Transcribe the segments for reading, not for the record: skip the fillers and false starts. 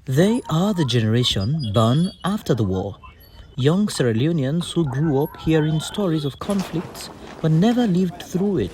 They are the generation born after the war. Young Sierra Leoneans who grew up hearing stories of conflicts but never lived through it.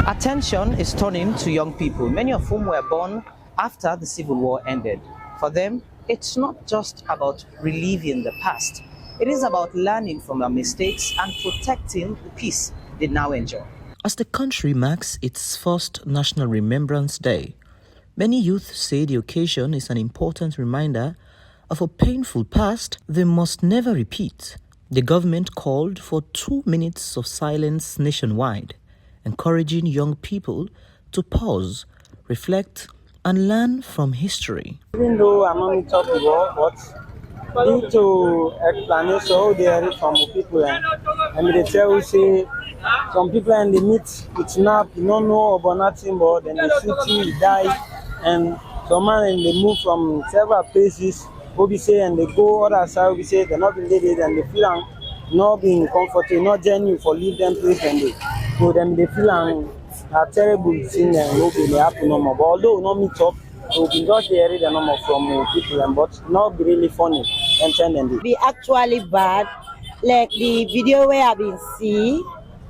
Attention is turning to young people, many of whom were born after the Civil War ended. For them, it's not just about reliving the past. It is about learning from their mistakes and protecting the peace they now enjoy. As the country marks its first National Remembrance Day, many youth say the occasion is an important reminder of a painful past they must never repeat. The government called for 2 minutes of silence nationwide, encouraging young people to pause, reflect, and learn from history. Even though I'm not top the war, but due to explanation, they are from people and they tell you say some people and they meet with snap, you don't know about nothing, but then they shoot you, die, and some man and they move from several places. Obi say and they go other side. Obi say they're not being dead and they feel not being comfortable, not genuine for leave them place and they so them they feel a terrible thing and no be happen no more. But although not meet up, we can just hear the number from people and but not be really funny and trending. Be actually bad, like the video where I've been see,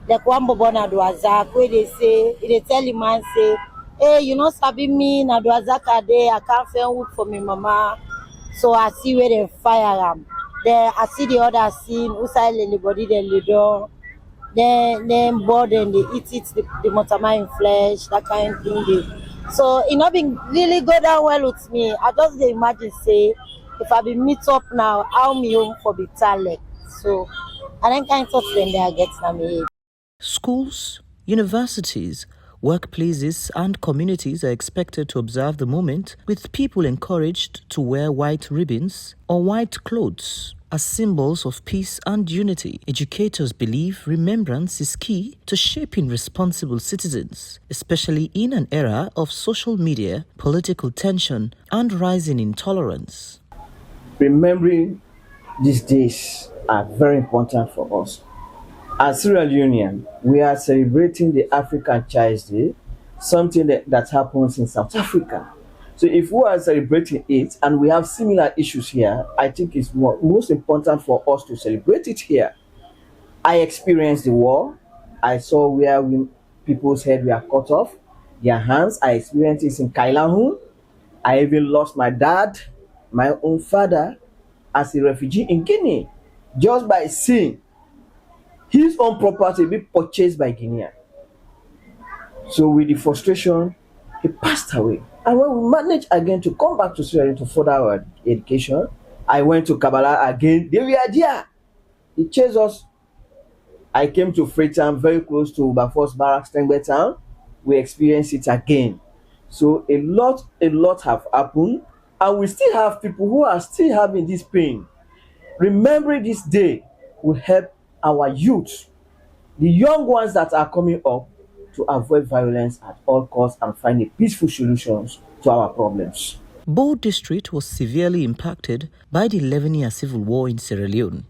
like one bobona duazak where they tell the man say, hey, you know sabi me na duazaka day I can't find wood for me mama, so I see where they fire them. Then I see the other scene who side the body then the door. Then board and they eat it, the motorman in flesh, that kind of thing. So it not been really go down well with me. I just dey imagine say if I be meet up now, how me home for be talent. So and then kind of thoughts then they are getting me. Schools, universities, workplaces, and communities are expected to observe the moment, with people encouraged to wear white ribbons or white clothes as symbols of peace and unity. Educators believe remembrance is key to shaping responsible citizens, especially in an era of social media, political tension, and rising intolerance. Remembering these days are very important for us. As Sierra Leonean, we are celebrating the African Child's Day, something that happens in South Africa. So if we are celebrating it and we have similar issues here, I think it's most important for us to celebrate it here. I experienced the war. I saw where people's heads were cut off, their hands. I experienced it in Kailahu. I even lost my dad, my own father, as a refugee in Guinea, just by seeing his own property be purchased by Guinea. So with the frustration, he passed away. And when we managed again to come back to Sierra Leone to further our education, I went to Kabbalah again. They were there. He chased us. I came to Freetown, very close to Bafos Barracks, Tengbe Town. We experienced it again. So a lot have happened. And we still have people who are still having this pain. Remembering this day will help our youth, the young ones that are coming up, to avoid violence at all costs and find a peaceful solutions to our problems. Bo District was severely impacted by the 11-year civil war in Sierra Leone,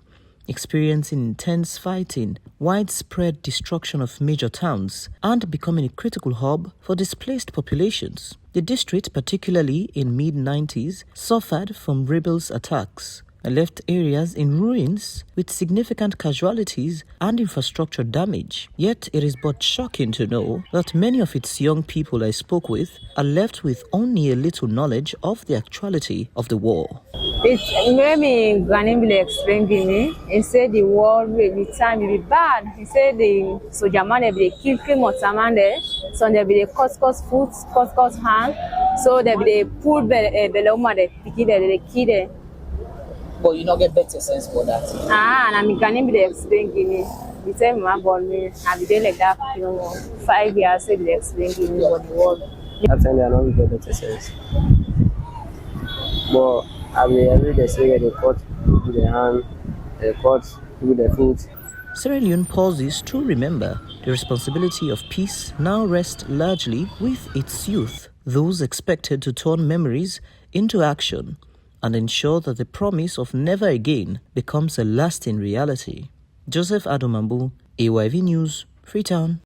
experiencing intense fighting, widespread destruction of major towns, and becoming a critical hub for displaced populations. The district, particularly in mid-90s, suffered from rebels' attacks and left areas in ruins with significant casualties and infrastructure damage. Yet it is but shocking to know that many of its young people I spoke with are left with only a little knowledge of the actuality of the war. It made me Ghanaian explain to me. He said the war will be time will be bad. He said the soldier man they kill Motaman there, so they be the cut foot, cut hand, so they be pull beloma the picky they kill there. But you not get better sense for that. And I'm Ghanaian be explain to me. He said my born me, I be there like that, 5 years. Say they explain to me what the war. That time they are not get better sense. But I mean, every day say they cut with the hand, they cut with the foot. Sierra Leone pauses to remember the responsibility of peace now rests largely with its youth, those expected to turn memories into action and ensure that the promise of never again becomes a lasting reality. Joseph Adomambu, AYV News, Freetown.